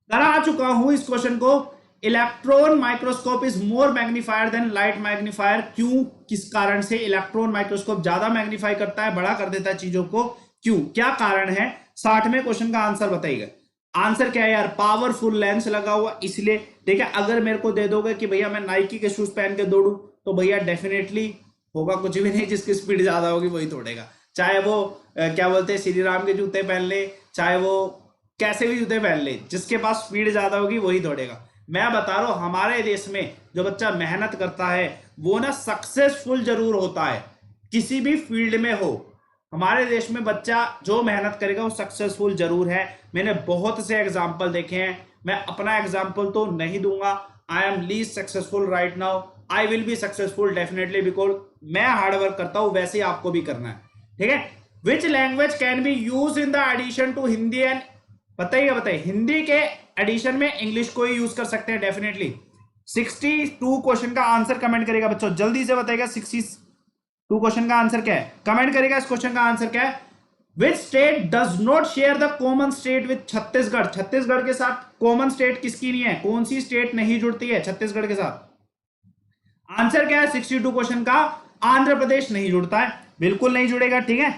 [SPEAKER 1] करा चुका हूं इस क्वेश्चन को। Electron microscope is more magnifier than light magnifier. क्यों, किस कारण से इलेक्ट्रॉन माइक्रोस्कोप ज्यादा मैग्नीफाई करता है, बड़ा कर देता है चीजों को? क्यों, क्या कारण है? 60वें क्वेश्चन का आंसर बताइएगा। आंसर क्या है यार? पावरफुल लेंस लगा हुआ इसलिए, ठीक है। अगर मेरे को दे दोगे कि भैया मैं नाइकी के शूज पहन के दौड़ू, तो भैया डेफिनेटली होगा कुछ भी नहीं, जिसकी स्पीड ज्यादा होगी वही दौड़ेगा। चाहे वो क्या बोलते हैं, श्री राम के जूते पहन ले, चाहे वो कैसे भी जूते पहन ले, जिसके पास स्पीड ज्यादा होगी वही दौड़ेगा। मैं बता रहा हूं, हमारे देश में जो बच्चा मेहनत करता है वो ना सक्सेसफुल जरूर होता है, किसी भी फील्ड में हो। हमारे देश में बच्चा जो मेहनत करेगा वो सक्सेसफुल जरूर है। मैंने बहुत से एग्जाम्पल देखे हैं, मैं अपना एग्जाम्पल तो नहीं दूंगा। I am least successful right now, I will be successful definitely, because मैं हार्डवर्क करता हूं, वैसे ही आपको भी करना है, ठीक है। Which language can be use in the addition to Hindi and, बताइए हिंदी के एडिशन में इंग्लिश को ही यूज कर सकते हैं डेफिनेटली। 62 क्वेश्चन का आंसर कमेंट करेगा बच्चों, जल्दी से बताइएगा। 62 क्वेश्चन का आंसर क्या है? कमेंट करेगा इस क्वेश्चन का आंसर क्या है। Which state does not share the common state with Chhattisgarh? Chhattisgarh के साथ कॉमन स्टेट किसकी नहीं है? कौन सी स्टेट नहीं जुड़ती है छत्तीसगढ़ के साथ? आंसर क्या है 62 क्वेश्चन का? आंध्र प्रदेश नहीं जुड़ता है, बिल्कुल नहीं जुड़ेगा, ठीक है।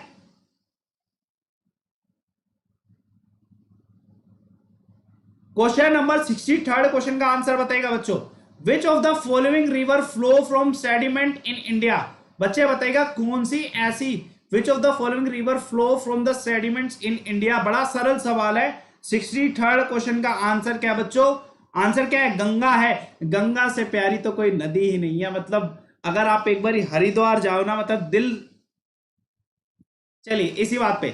[SPEAKER 1] क्वेश्चन नंबर 63 क्वेश्चन का आंसर बताएगा बच्चों। विच of the following river flow from sediment in India? बच्चे बताएगा कौन सी ऐसी, विच of the following river flow from the sediments in India? बड़ा सरल सवाल है। 63 क्वेश्चन का आंसर क्या बच्चों? आंसर क्या है? गंगा है। गंगा से प्यारी तो कोई नदी ही नहीं है। मतलब अगर आप एक बार हरिद्वार जाओ ना, मतलब दिल। चलिए इसी बात पे,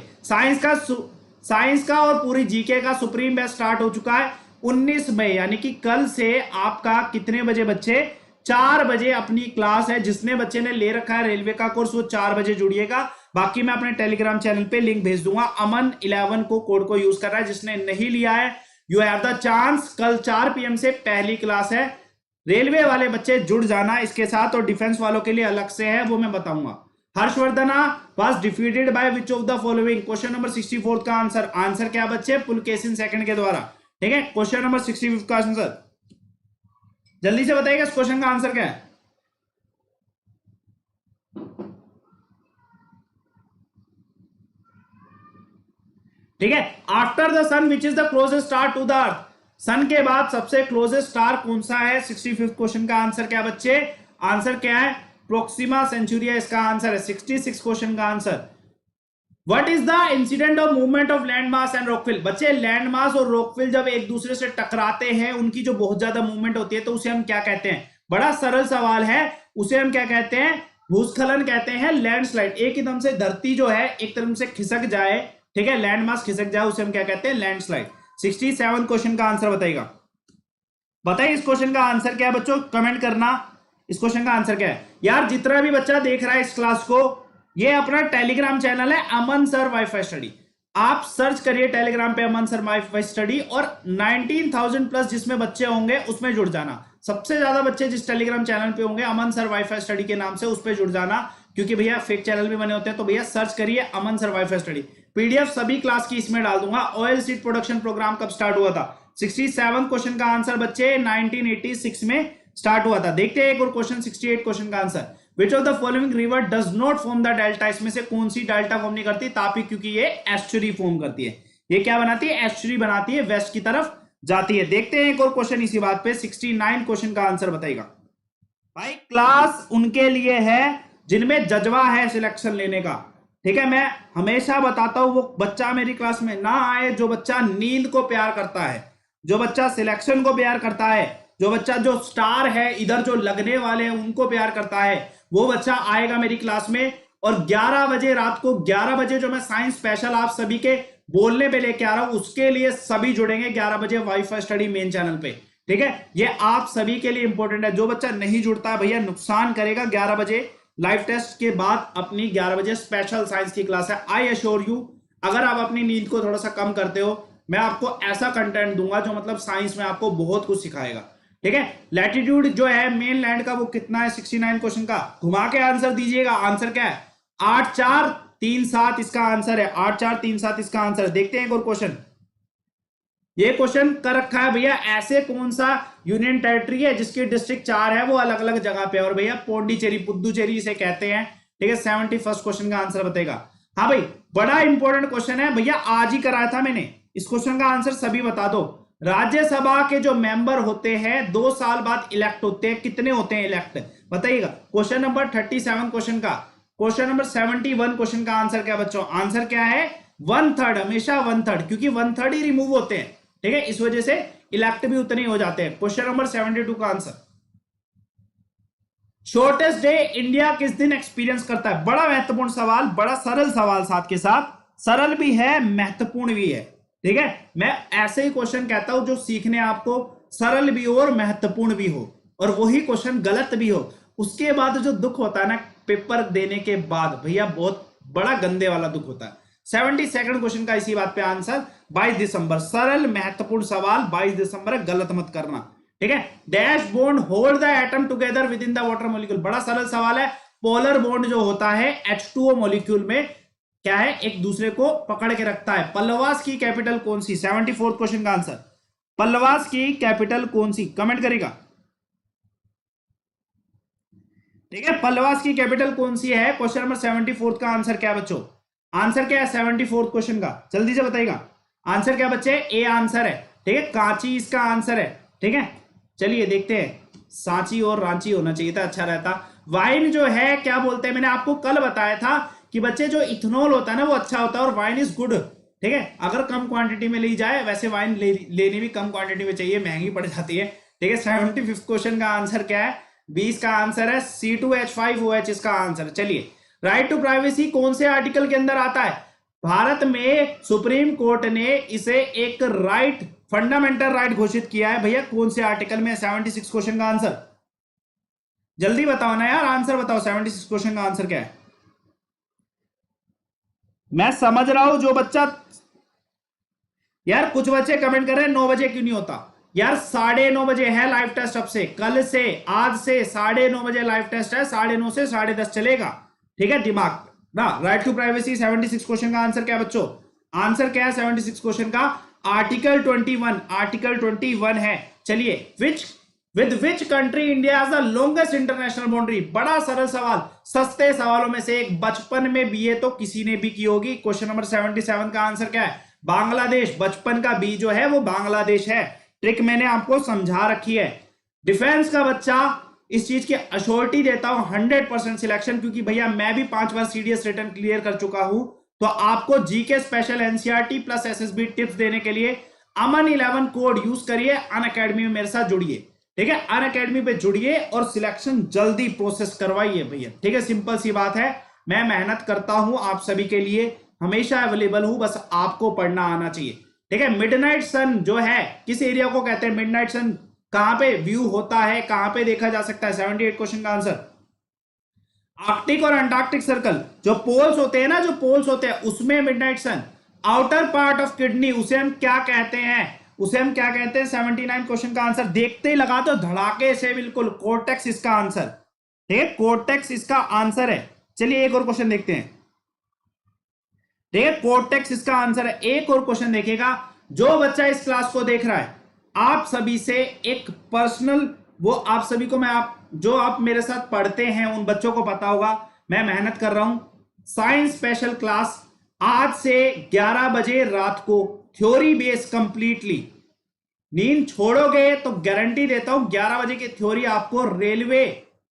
[SPEAKER 1] साइंस का और पूरी जीके का सुप्रीम बैच स्टार्ट हो चुका है 19 मई, यानी कि कल से आपका कितने बजे बच्चे? 4 बजे अपनी क्लास है। जिसने बच्चे ने ले रखा है रेलवे का कोर्स वो 4 बजे जुड़िएगा। बाकी मैं अपने टेलीग्राम चैनल पे लिंक भेज दूंगा। अमन 11 को कोड को यूज कर रहा है। जिसने नहीं लिया है, यू हैव द चांस। कल 4 PM से पहली क्लास है। रेलवे वाले बच्चे जुड़ जाना इसके साथ, और डिफेंस वालों के लिए अलग से है, वो मैं बताऊंगा। Harshavardhana was defeated by which of the following? Question number 64 का आंसर क्या बच्चे? पुलकेशिन सेकंड के द्वारा। ठीक है, क्वेश्चन नंबर 65 का आंसर जल्दी से बताइएगा। इस क्वेश्चन का आंसर क्या है? ठीक है, after the sun which is the closest star to the earth? Sun के बाद सबसे क्लोजेस्ट स्टार कौन सा है? 65 क्वेश्चन का आंसर क्या बच्चे? आंसर क्या है? प्रोक्सिमा सेंचुरिया इसका आंसर है। 66 क्वेश्चन का answer. What is the incident of movement of landmass and rockfill? बच्चे लैंडमास और रॉकफिल जब एक दूसरे से टकराते हैं, उनकी जो बहुत ज्यादा मूवमेंट होती है, तो उसे हम क्या कहते हैं? बड़ा सरल सवाल है। उसे हम क्या कहते हैं? भूस्खलन कहते हैं, लैंडस्लाइड। एक एकदम से धरती जो है एक तरफ से खिसक जाए, ठीक है, लैंडमास खिसक जाए, उसे हम क्या कहते हैं? लैंडस्लाइड। 67 क्वेश्चन का आंसर बताइएगा। बताइए इस क्वेश्चन का आंसर क्या है बच्चों? कमेंट करना। इस क्वेश्चन का आंसर क्या है? यार जितना भी बच्चा देख रहा है इस क्लास को, ये अपना टेलीग्राम चैनल है अमन सर वाईफाई स्टडी। आप सर्च करिए टेलीग्राम पे अमन सर वाईफाई स्टडी, और 19,000 प्लस जिसमें बच्चे होंगे उसमें जुड़ जाना। सबसे ज्यादा बच्चे जिस टेलीग्राम चैनल पे होंगे अमन सर वाईफाई स्टडी के नाम से, उस पर जुड़ जाना। क्योंकि भैया फेक चैनल भी बने होते हैं, तो भैया सर्च करिए अमन सर वाईफाई स्टडी। पीडीएफ सभी क्लास की इसमें डाल दूंगा। ऑयल सीड प्रोडक्शन प्रोग्राम कब स्टार्ट हुआ था? 67 क्वेश्चन का आंसर बच्चे 1986 में स्टार्ट हुआ था। देखते हैं एक और क्वेश्चन, 68 क्वेश्चन का answer. Which of the following river does not form the delta? इसमें से कौन सी डेल्टा फॉर्म नहीं करती? तापी, क्योंकि ये एस्चुरी फॉर्म करती है। ये क्या बनाती है? एस्चुरी बनाती है, वेस्ट की तरफ जाती है। देखते हैं एक और क्वेश्चन इसी बात पे। 69 क्वेश्चन का आंसर बताएगा भाई। क्लास उनके लिए है जिनमें जज्बा है सिलेक्शन लेने का। ठीक है, मैं हमेशा बताता हूं वो बच्चा मेरी क्लास में ना आए जो बच्चा नींद को प्यार करता है, जो बच्चा सिलेक्शन को प्यार करता है, जो बच्चा जो स्टार है इधर जो लगने वाले हैं उनको प्यार करता है, वो बच्चा आएगा मेरी क्लास में। और 11 बजे रात को 11 बजे जो मैं साइंस स्पेशल आप सभी के बोलने पे लेके आ रहा हूं, उसके लिए सभी जुड़ेंगे 11 बजे वाईफाई स्टडी मेन चैनल पे। ठीक है, ये आप सभी के लिए इंपॉर्टेंट है। जो बच्चा नहीं जुड़ता भैया नुकसान करेगा। 11 बजे लाइव टेस्ट के बाद अपनी 11 बजे स्पेशल साइंस की क्लास है। आई एश्योर यू, अगर आप अपनी नींद को थोड़ा सा कम करते हो, मैं आपको ऐसा कंटेंट दूंगा जो मतलब साइंस में आपको बहुत कुछ सिखाएगा। ठीक है, लैटिट्यूड जो है मेन लैंड का वो कितना है? 69 क्वेश्चन का घुमा के आंसर दीजिएगा। आंसर क्या है? 8437 इसका आंसर है। 8437 इसका आंसर है। देखते हैं एक और क्वेश्चन। ये क्वेश्चन कर रखा है भैया, ऐसे कौन सा यूनियन टेरिटरी है जिसकी डिस्ट्रिक्ट 4 है वो अलग अलग जगह पे? और भैया पौंडीचेरी, पुद्दुचेरी इसे कहते हैं। ठीक है, 71 क्वेश्चन का आंसर बताएगा। हाँ भाई, बड़ा इंपॉर्टेंट क्वेश्चन है भैया, आज ही कराया था मैंने। इस क्वेश्चन का आंसर सभी बता दो। राज्यसभा के जो मेंबर होते हैं 2 साल बाद इलेक्ट होते हैं, कितने होते हैं इलेक्ट? बताइएगा। क्वेश्चन नंबर 37 क्वेश्चन का, क्वेश्चन नंबर 71 क्वेश्चन का आंसर क्या बच्चों? आंसर क्या है? 1/3, हमेशा 1/3, क्योंकि 1/3 ही रिमूव होते हैं। ठीक है, इस वजह से इलेक्ट भी उतने ही हो जाते हैं। क्वेश्चन नंबर 72 का आंसर, शॉर्टेस्ट डे इंडिया किस दिन एक्सपीरियंस करता है? बड़ा महत्वपूर्ण सवाल, बड़ा सरल सवाल, साथ के साथ सरल भी है महत्वपूर्ण भी है। ठीक है, मैं ऐसे ही क्वेश्चन कहता हूं जो सीखने आपको सरल भी हो और महत्वपूर्ण भी हो, और वही क्वेश्चन गलत भी हो। उसके बाद जो दुख होता है ना पेपर देने के बाद, भैया बहुत बड़ा गंदे वाला दुख होता है। 72 क्वेश्चन का इसी बात पे आंसर 22 दिसंबर। सरल महत्वपूर्ण सवाल 22 दिसंबर, गलत मत करना। ठीक है, dash bond hold the atom together with in the water molecule. बड़ा सरल सवाल है। पोलर बॉन्ड जो होता है H2O मॉलिक्यूल में क्या है, एक दूसरे को पकड़ के रखता है। पल्लवास की कैपिटल कौन सी? 74 क्वेश्चन का आंसर, पल्लवास की कैपिटल कौन सी? कमेंट करेगा। ठीक है, पल्लवास की कैपिटल कौन सी है? क्वेश्चन नंबर 74 का आंसर क्या बच्चों? आंसर क्या है 74 क्वेश्चन का? जल्दी से बताइएगा। आंसर क्या बच्चे? ए आंसर है। ठीक है, कांची इसका आंसर है। ठीक है, चलिए देखते हैं। सांची और रांची होना चाहिए था, अच्छा रहता। वाइन जो है क्या बोलते हैं? मैंने आपको कल बताया था कि बच्चे जो इथेनॉल होता है ना वो अच्छा होता है, और वाइन इज गुड ठीक है, अगर कम क्वांटिटी में ली जाए, वैसे वाइन लेनी भी कम क्वांटिटी में चाहिए, महंगी पड़ जाती है। ठीक है, 75 क्वेश्चन का आंसर क्या है? 20 का आंसर है C2H5OH इसका आंसर। चलिए, राइट टू प्राइवेसी कौन से आर्टिकल के अंदर आता है? भारत में सुप्रीम कोर्ट ने इसे एक राइट, फंडामेंटल राइट घोषित किया है। भैया कौन से आर्टिकल में? 76 क्वेश्चन का आंसर जल्दी बताओ ना यार, आंसर बताओ, 76 क्वेश्चन का आंसर क्या है? मैं समझ रहा हूं जो बच्चा, यार कुछ बच्चे कमेंट कर रहे हैं 9 बजे क्यों नहीं होता यार, 9:30 बजे है लाइव टेस्ट, अब से, कल से, आज से 9:30 बजे लाइव टेस्ट है, 9:30 से 10:30 चलेगा। ठीक है, दिमाग ना। राइट टू प्राइवेसी 76 क्वेश्चन का आंसर क्या है बच्चों? आंसर क्या है 76 क्वेश्चन का? आर्टिकल 21, आर्टिकल 21 है। चलिए, with which country India has the longest international boundary? बड़ा सरल सवाल, सस्ते सवालों में से एक, बचपन में बीए तो किसी ने भी की होगी। क्वेश्चन नंबर 77 का आंसर क्या है? बांग्लादेश। बचपन का बी जो है वो बांग्लादेश है। ट्रिक मैंने आपको समझा रखी है। डिफेंस का बच्चा, इस चीज की अश्योरिटी देता हूं 100% सिलेक्शन, क्योंकि भैया मैं भी 5 बार सीडीएस रिटर्न क्लियर कर चुका हूं। तो आपको GK special, NCERT plus SSB tips देने के लिए अमन 11 कोड यूज करिए, अनअकैडमी में मेरे साथ जुड़िए। ठीक है, अनअकैडमी पे जुड़िए और सिलेक्शन जल्दी प्रोसेस करवाइए भैया। ठीक है, सिंपल सी बात है। मैं मेहनत करता हूं आप सभी के लिए, हमेशा अवेलेबल हूं, बस आपको पढ़ना आना चाहिए। ठीक है, मिडनाइट सन जो है किस एरिया को कहते हैं? मिडनाइट सन कहां पे व्यू होता है, कहां पे देखा जा सकता है? 78 क्वेश्चन का आंसर। आर्कटिक और अंटार्कटिक सर्कल, जो पोल्स होते हैं ना, जो पोल्स होते हैं उसमें midnight sun. Outer part of kidney, उसे हम क्या कहते हैं? उसे हम क्या कहते हैं? 79 क्वेश्चन का आंसर। देखते ही लगा दो धड़ाके से, बिल्कुल कोर्टेक्स इसका आंसर। ठीक है, कोर्टेक्स इसका आंसर है। चलिए एक और क्वेश्चन देखते हैं। ठीक है, कोर्टेक्स इसका आंसर है। एक और क्वेश्चन देखिएगा, जो बच्चा इस क्लास को देख रहा है, आप सभी से एक पर्सनल, वो आप सभी को मैं, आप जो आप मेरे साथ पढ़ते हैं उन बच्चों को पता होगा, मैं मेहनत कर रहा हूं। साइंस स्पेशल क्लास आज से 11 बजे रात को, थ्योरी बेस कंप्लीटली। नींद छोड़ोगे तो गारंटी देता हूं 11 बजे की थ्योरी आपको रेलवे,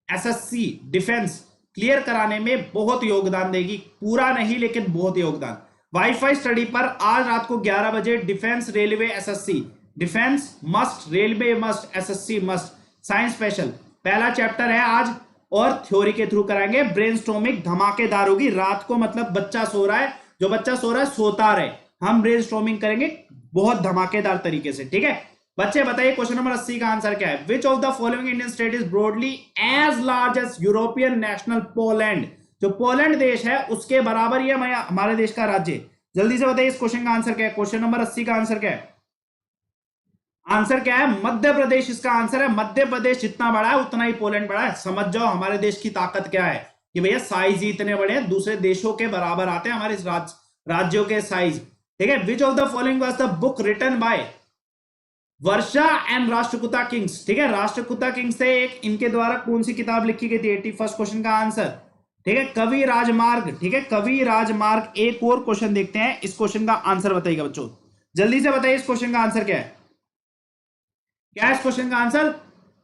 [SPEAKER 1] एसएससी, डिफेंस क्लियर कराने में बहुत योगदान देगी। पूरा नहीं लेकिन बहुत योगदान। वाईफाई स्टडी पर आज रात को 11 बजे defence, railway, SSC, defence must, railway must, SSC must, science special पहला चैप्टर है आज, और थ्योरी के थ्रू कराएंगे। ब्रेनस्टॉर्मिंग धमाकेदार होगी रात को, मतलब बच्चा सो रहा है, जो बच्चा सो रहा है सोता रहे, हम ब्रेनस्टॉर्मिंग करेंगे बहुत धमाकेदार तरीके से। ठीक है बच्चे, बताइए क्वेश्चन नंबर 80 का आंसर क्या है? Which of the following Indian state is broadly as large as European national Poland? जो पोलैंड देश है उसके बराबर ही है हमारे देश का राज्य। जल्दी से बताइए इस क्वेश्चन का आंसर क्या है? क्वेश्चन नंबर 80 का आंसर क्या है? आंसर क्या है? मध्य प्रदेश इसका आंसर है। मध्य प्रदेश जितना बड़ा है उतना ही पोलैंड बड़ा है। समझ जाओ हमारे देश की ताकत क्या है, कि भैया साइज ही इतने बड़े हैं, दूसरे देशों के बराबर आते हैं हमारे राज्यों के साइज। ठीक है, which of the following was the book written by Varsha and Rashtrakuta kings? ठीक है, राष्ट्रकूटा किंग्स से एक, इनके द्वारा कौन सी किताब लिखी गई थी? 81 क्वेश्चन का आंसर। ठीक है, कवि राजमार्ग। ठीक है, कवि राजमार्ग। एक और क्वेश्चन देखते हैं, इस क्वेश्चन का आंसर बताइएगा बच्चों, जल्दी से बताइए इस क्वेश्चन का आंसर क्या है? क्या है इस क्वेश्चन का आंसर?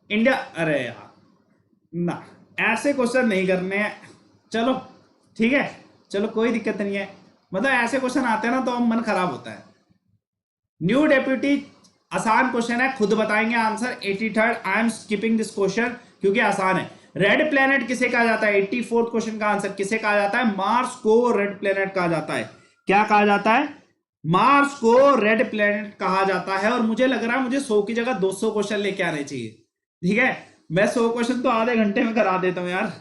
[SPEAKER 1] इंडिया, अरे यार ना, ऐसे क्वेश्चन नहीं करने हैं। चलो ठीक है, चलो कोई दिक्कत नहीं है, मतलब ऐसे क्वेश्चन आते हैं ना तो मन खराब होता है। न्यू डेप्यूटी, आसान क्वेश्चन है, खुद बताएंगे answer. 83rd, I am skipping this question क्योंकि आसान है। रेड प्लेनेट किसे कहा जाता है? 84th क्वेश्चन का आंसर, किसे कहा जाता है? मार्स को रेड प्लेनेट कहा जाता है। क्या कहा जाता है? मार्स को रेड प्लेनेट कहा जाता है। और मुझे लग रहा है मुझे 100 की जगह 200 क्वेश्चन लेके आने चाहिए। ठीक है, मैं 100 क्वेश्चन तो आधे घंटे में करा देता हूं यार,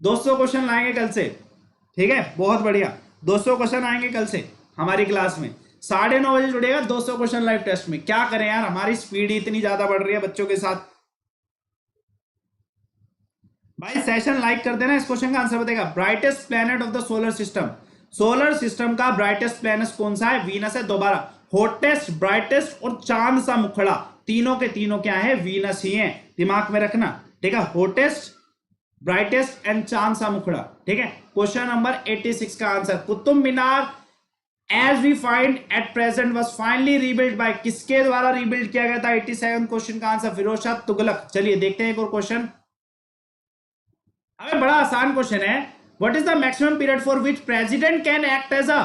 [SPEAKER 1] 200 क्वेश्चन लाएंगे कल से। ठीक है, बहुत बढ़िया, 200 क्वेश्चन आएंगे कल से हमारी क्लास में। 9:30 बजे जुड़ेगा 200 क्वेश्चन लाइव टेस्ट में। क्या करें यार, हमारी स्पीड इतनी ज्यादा बढ़ रही है बच्चों के साथ। भाई सेशन लाइक कर देना। इस क्वेश्चन का आंसर बताएगा, brightest planet of the solar system. Solar system का ब्राइटेस्ट प्लेनेट कौन सा है? वीनस है। दोबारा, हॉटेस्ट, ब्राइटेस्ट और चांद सा मुखड़ा, तीनों के तीनों क्या है? वीनस ही है, दिमाग में रखना। ठीक है, हॉटेस्ट, ब्राइटेस्ट एंड चांद सा मुखड़ा। ठीक है, क्वेश्चन नंबर 86 का answer, Qutub Minar as we find at present was finally rebuild by, किसके द्वारा रीबिल्ड किया गया था? 87 क्वेश्चन का आंसर, फिरोज शाह तुगलक। चलिए देखते हैं एक और क्वेश्चन। अबे बड़ा आसान क्वेश्चन है। What is the maximum period for which president can act as a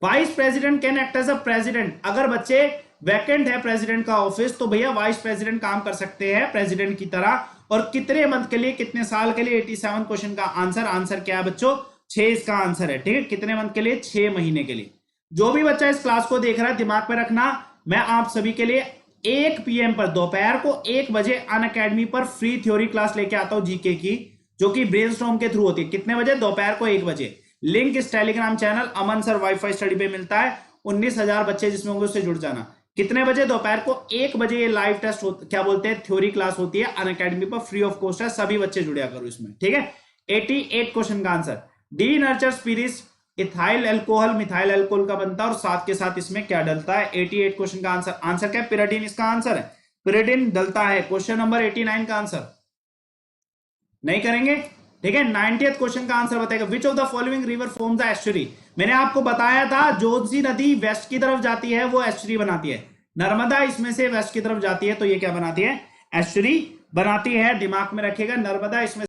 [SPEAKER 1] vice president can act as a president, अगर बच्चे वैकेंट है प्रेसिडेंट का ऑफिस तो भैया वाइस प्रेसिडेंट काम कर सकते हैं प्रेसिडेंट की तरह। और कितने मंथ के लिए, कितने साल के लिए, 87 क्वेश्चन का आंसर क्या है बच्चों, 6 इसका आंसर है। ठीक है, कितने मंथ के लिए, 6 महीने के लिए। जो भी बच्चा इस क्लास को देख रहा है दिमाग में रखना, मैं आप सभी के लिए 1 PM पर दोपहर को 1 बजे अनअकैडमी पर फ्री थ्योरी क्लास लेके आता हूं जीके की, जो कि ब्रेनस्टॉर्म के थ्रू होती है। कितने बजे, दोपहर को 1 बजे। लिंक इस टेलीग्राम चैनल अमन सर वाईफाई स्टडी पे मिलता है। 19,000 बच्चे जिसमें होंगे उससे जुड़ जाना। कितने बजे, दोपहर को 1 बजे ये लाइव टेस्ट क्या बोलते हैं, थ्योरी क्लास होती है अनअकैडमी पर, फ्री ऑफ कॉस्ट है, सभी बच्चे जुड़िया करो इसमें। ठीक है, 88 क्वेश्चन का answer. Denatured spirits ethyl alcohol methyl alcohol का बनता है और साथ के साथ इसमें क्या डलता है, 88 क्वेश्चन का आंसर क्या है, पिराडिन इसका आंसर है, पिराडिन डलता है। क्वेश्चन नंबर 89 का आंसर नहीं करेंगे। ठीक है, 90th क्वेश्चन का आंसर बताएगा, विच of the following river forms the estuary. मैंने आपको बताया था जोजी नदी वेस्ट की तरफ जाती है वो एस्चुरी बनाती है, नर्मदा इसमें से वेस्ट की तरफ जाती है तो ये क्या बनाती है, एस्चुरी बनाती है। दिमाग में रखिएगा, नर्मदा इसमें